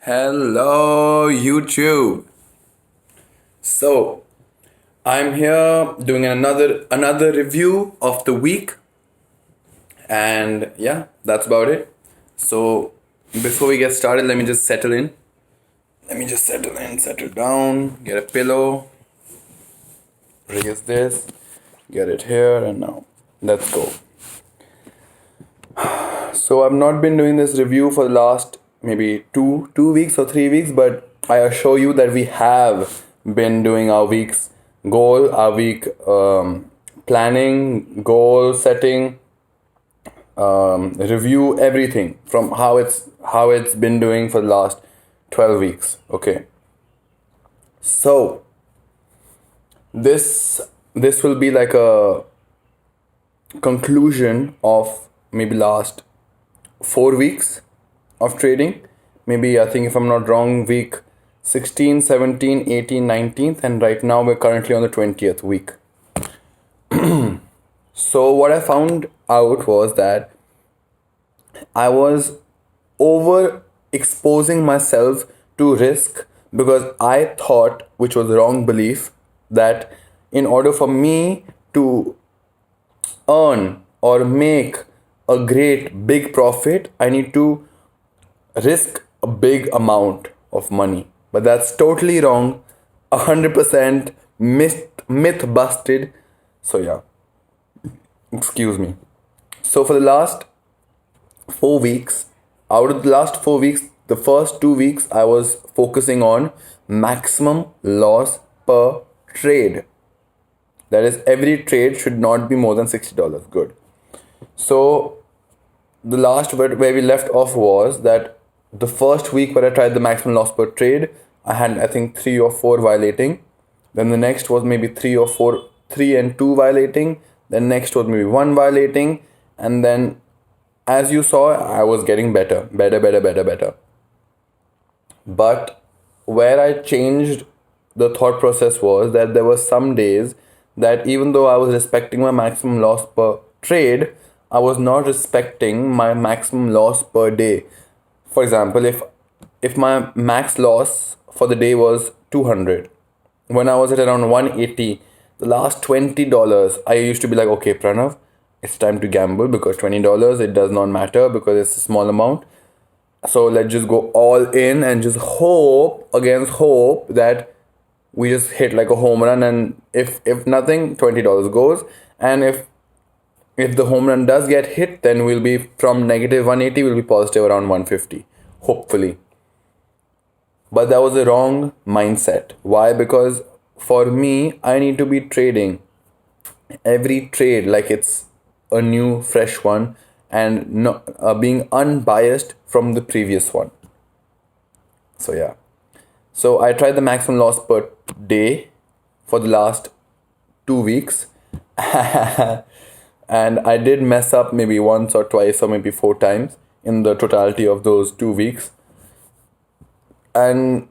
Hello, YouTube. So, I'm here doing another review of the week, and yeah, that's about it. So, before we get started, let me just settle in. Settle down, get a pillow, raise this, get it here, and now let's go. So, I've not been doing this review for the last maybe two weeks or 3 weeks, but I assure you that we have been doing our week's goal, our week planning, goal setting, review everything from how it's been doing for the last 12 weeks. Okay. So this will be like a conclusion of maybe last 4 weeks of trading. Maybe, I think, if I'm not wrong, week 16, 17, 18, 19th, and right now we're currently on the 20th week. So what I found out was that I was over exposing myself to risk because I thought, which was a wrong belief, that in order for me to earn or make a great big profit, I need to risk a big amount of money. But that's totally wrong. 100% myth busted. So yeah, excuse me. So for the last 4 weeks, out of the last 4 weeks, the first 2 weeks I was focusing on maximum loss per trade. That is, every trade should not be more than $60. Good. So the last where we left off was that the first week where I tried the maximum loss per trade, I had, I think, 3 or 4 violating. Then the next was maybe 3 or 4, 3 and 2 violating. Then next was maybe 1 violating. And then, as you saw, I was getting better. But where I changed the thought process was that there were some days that even though I was respecting my maximum loss per trade, I was not respecting my maximum loss per day. For example, if my max loss for the day was 200, when I was at around 180, the last $20, I used to be like, okay, Pranav, it's time to gamble, because $20, it does not matter because it's a small amount. So let's just go all in and just hope against hope that we just hit like a home run, and if nothing, $20 goes. And if the home run does get hit, then we'll be from negative 180, we'll be positive around 150, hopefully. But that was a wrong mindset. Why? Because for me, I need to be trading every trade like it's a new fresh one, and not being unbiased from the previous one. So yeah. So I tried the maximum loss per day for the last 2 weeks. And I did mess up maybe once or twice or maybe 4 times in the totality of those 2 weeks. And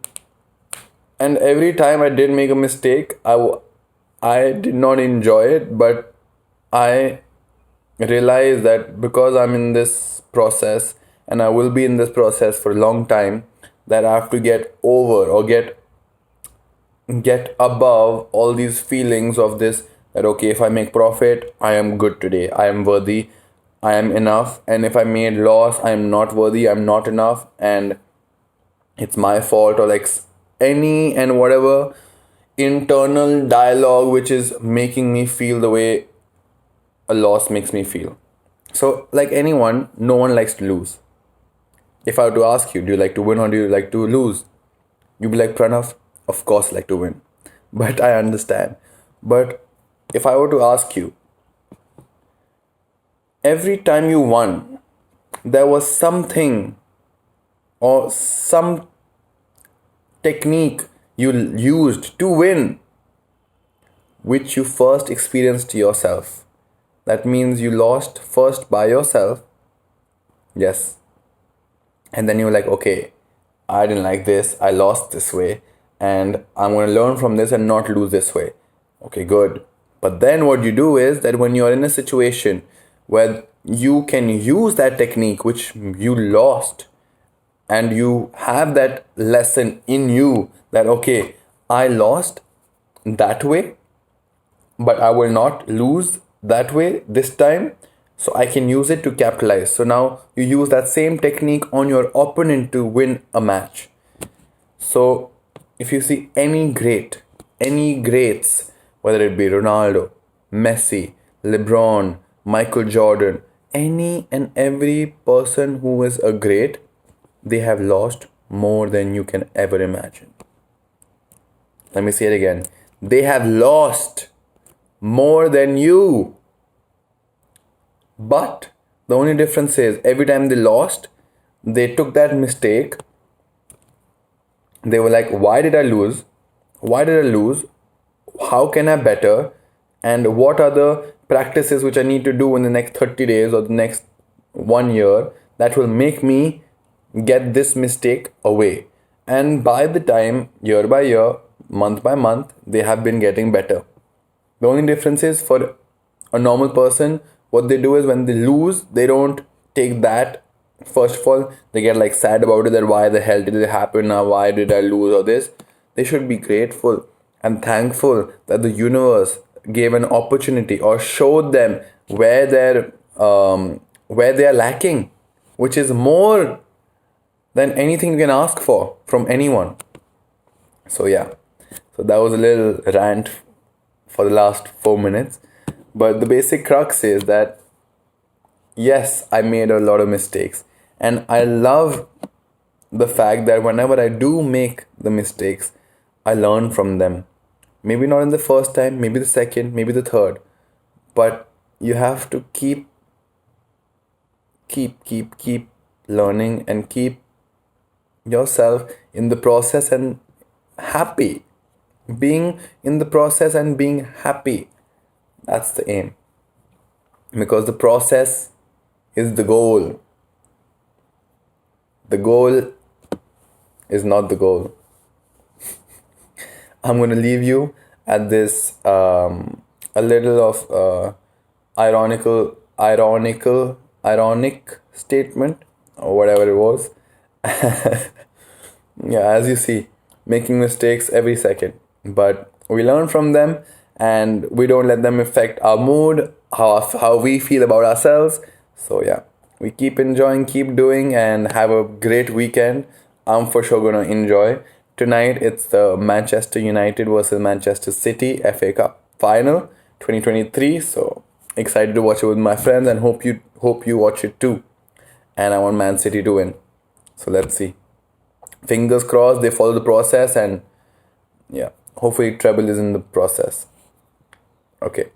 every time I did make a mistake, I did not enjoy it, but I realized that because I'm in this process and I will be in this process for a long time, that I have to get over or get above all these feelings of this, that okay, if I make profit, I am good today, I am worthy, I am enough. And if I made loss, I am not worthy, I'm not enough, and it's my fault, or like any and whatever internal dialogue which is making me feel the way a loss makes me feel. So like anyone, no one likes to lose. If I were to ask you, do you like to win or do you like to lose? You'd be like, Pranav, of course I like to win. But I understand. But if I were to ask you, every time you won, there was something or some technique you used to win, which you first experienced yourself. That means you lost first by yourself. Yes. And then you're like, okay, I didn't like this, I lost this way, and I'm going to learn from this and not lose this way. Okay, good. But then what you do is that when you're in a situation where you can use that technique which you lost and you have that lesson in you that, okay, I lost that way, but I will not lose that way this time. So I can use it to capitalize. So now you use that same technique on your opponent to win a match. So if you see any greats, whether it be Ronaldo, Messi, LeBron, Michael Jordan, any and every person who is a great, they have lost more than you can ever imagine. Let me say it again. They have lost more than you. But the only difference is every time they lost, they took that mistake. They were like, why did I lose? Why did I lose? How can I better? And what are the practices which I need to do in the next 30 days or the next 1 year that will make me get this mistake away? And by the time, year by year, month by month, they have been getting better. The only difference is for a normal person, what they do is when they lose, they don't take that. First of all, they get like sad about it, that why the hell did it happen now? Why did I lose or this? They should be grateful and thankful that the universe gave an opportunity or showed them where they are lacking, which is more than anything you can ask for from anyone. So yeah, so that was a little rant for the last 4 minutes. But the basic crux is that yes, I made a lot of mistakes. And I love the fact that whenever I do make the mistakes, I learn from them. Maybe not in the first time, maybe the second, maybe the third. But you have to keep learning and keep yourself in the process and happy. Being in the process and being happy. That's the aim. Because the process is the goal. The goal is not the goal. I'm going to leave you at this a little of ironic statement or whatever it was. Yeah, as you see, making mistakes every second, but we learn from them and we don't let them affect our mood, how we feel about ourselves. So yeah, we keep enjoying, keep doing, and have a great weekend. I'm for sure gonna enjoy. Tonight it's the Manchester United versus Manchester City FA Cup final 2023. So excited to watch it with my friends and hope you watch it too. And I want Man City to win. So let's see. Fingers crossed they follow the process, and yeah, hopefully treble is in the process. Okay.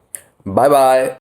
Bye bye.